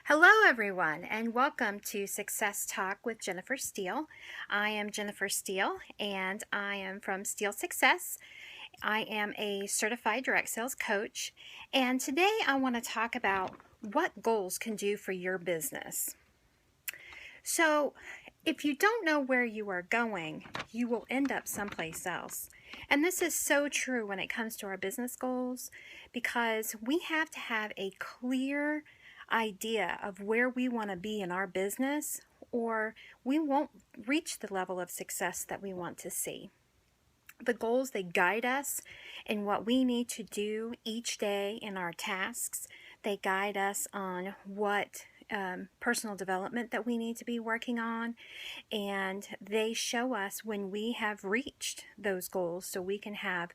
Hello, everyone, and welcome to Success Talk with Jennifer Steele. I am Jennifer Steele, and I am from Steele Success. I am a certified direct sales coach, and today I want to talk about what goals can do for your business. So, if you don't know where you are going, you will end up someplace else. And this is so true when it comes to our business goals because we have to have a clear idea of where we want to be in our business, or we won't reach the level of success that we want to see. The goals, they guide us in what we need to do each day in our tasks. They guide us on what personal development that we need to be working on, and they show us when we have reached those goals so we can have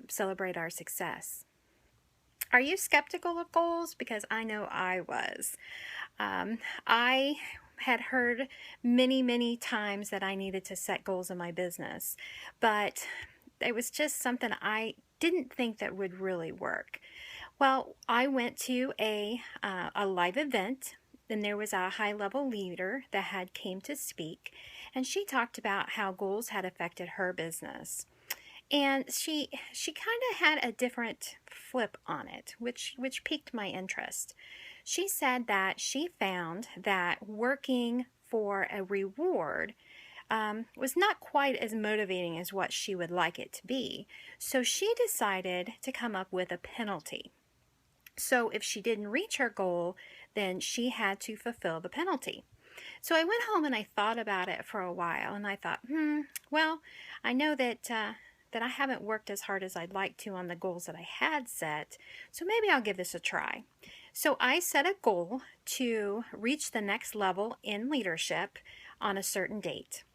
celebrate our success. Are you skeptical of goals? Because I know I was. I had heard many times that I needed to set goals in my business, but it was just something I didn't think that would really work. Well, I went to a live event, and there was a high-level leader that came to speak, and she talked about how goals had affected her business. And she kind of had a different flip on it, which piqued my interest. She said that she found that working for a reward was not quite as motivating as what she would like it to be. So she decided to come up with a penalty. So if she didn't reach her goal, then she had to fulfill the penalty. So I went home and I thought about it for a while, and I thought, well, I know that I haven't worked as hard as I'd like to on the goals that I had set, so maybe I'll give this a try. So I set a goal to reach the next level in leadership on a certain date.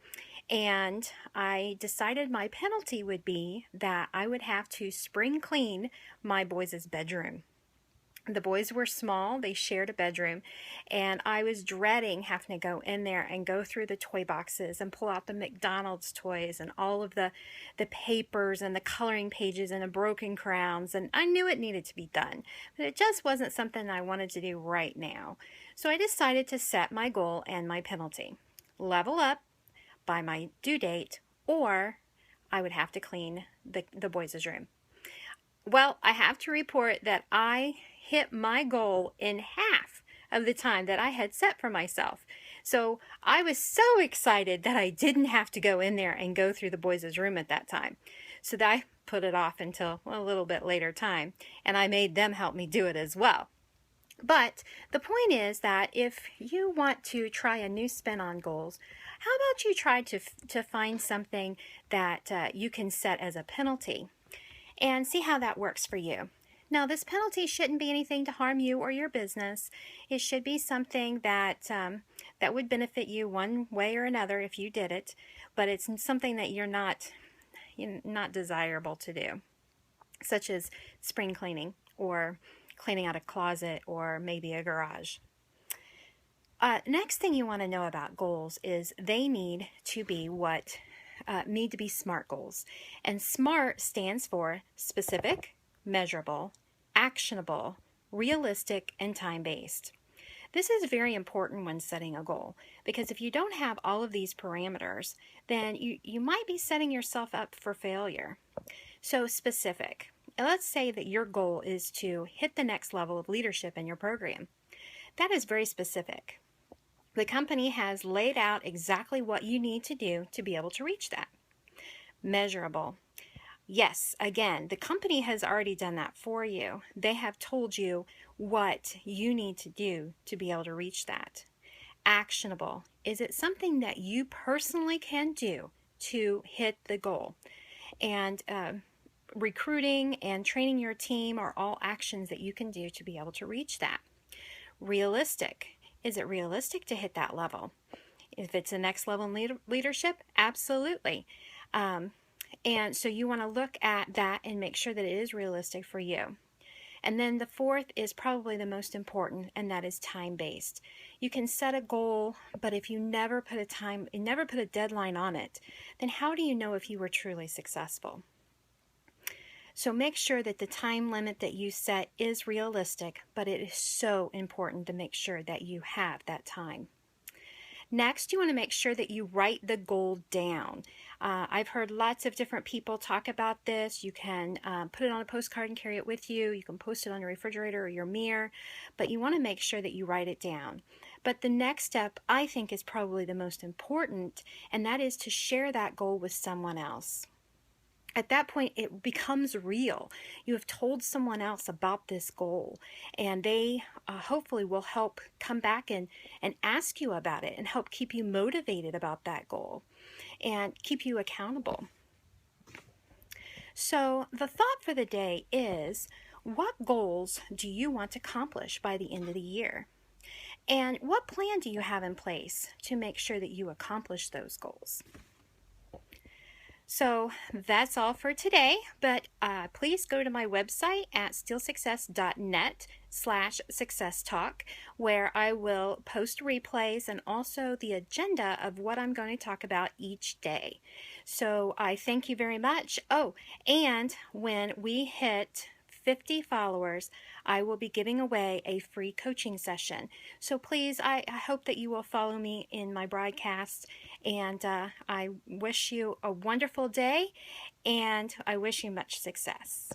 And I decided my penalty would be that I would have to spring clean my boys' bedroom. The boys were small, they shared a bedroom, and I was dreading having to go in there and go through the toy boxes and pull out the McDonald's toys and all of the papers and the coloring pages and the broken crowns, and I knew it needed to be done, but it just wasn't something I wanted to do right now. So I decided to set my goal and my penalty. Level up by my due date, or I would have to clean the boys' room. Well, I have to report that I hit my goal in half of the time that I had set for myself. So I was so excited that I didn't have to go in there and go through the boys' room at that time. So that I put it off until a little bit later time, and I made them help me do it as well. But the point is that if you want to try a new spin on goals, how about you try to find something that you can set as a penalty and see how that works for you. Now, this penalty shouldn't be anything to harm you or your business. It should be something that would benefit you one way or another if you did it, but it's something that you're not desirable to do, such as spring cleaning or cleaning out a closet or maybe a garage. Next thing you want to know about goals is they need to be SMART goals. And SMART stands for specific, measurable, actionable, realistic, and time-based. This is very important when setting a goal because if you don't have all of these parameters, then you might be setting yourself up for failure. So specific. Let's say that your goal is to hit the next level of leadership in your program. That is very specific. The company has laid out exactly what you need to do to be able to reach that. Measurable. Yes, again, the company has already done that for you. They have told you what you need to do to be able to reach that. Actionable. Is it something that you personally can do to hit the goal? And recruiting and training your team are all actions that you can do to be able to reach that. Realistic. Is it realistic to hit that level? If it's the next level in leadership, absolutely. And so you want to look at that and make sure that it is realistic for you. And then the fourth is probably the most important, and that is time-based. You can set a goal, but if you never put a deadline on it, then how do you know if you were truly successful? So make sure that the time limit that you set is realistic, but it is so important to make sure that you have that time. Next, you want to make sure that you write the goal down. I've heard lots of different people talk about this. You can put it on a postcard and carry it with you. You can post it on your refrigerator or your mirror, but you want to make sure that you write it down. But the next step, I think, is probably the most important, and that is to share that goal with someone else. At that point, it becomes real. You have told someone else about this goal, and they hopefully will help come back and ask you about it and help keep you motivated about that goal and keep you accountable. So the thought for the day is, what goals do you want to accomplish by the end of the year? And what plan do you have in place to make sure that you accomplish those goals? So that's all for today, but please go to my website at steelsuccess.net/success talk, where I will post replays and also the agenda of what I'm going to talk about each day. So I thank you very much. Oh, and when we hit 50 followers, I will be giving away a free coaching session. So please, I hope that you will follow me in my broadcast, and I wish you a wonderful day, and I wish you much success.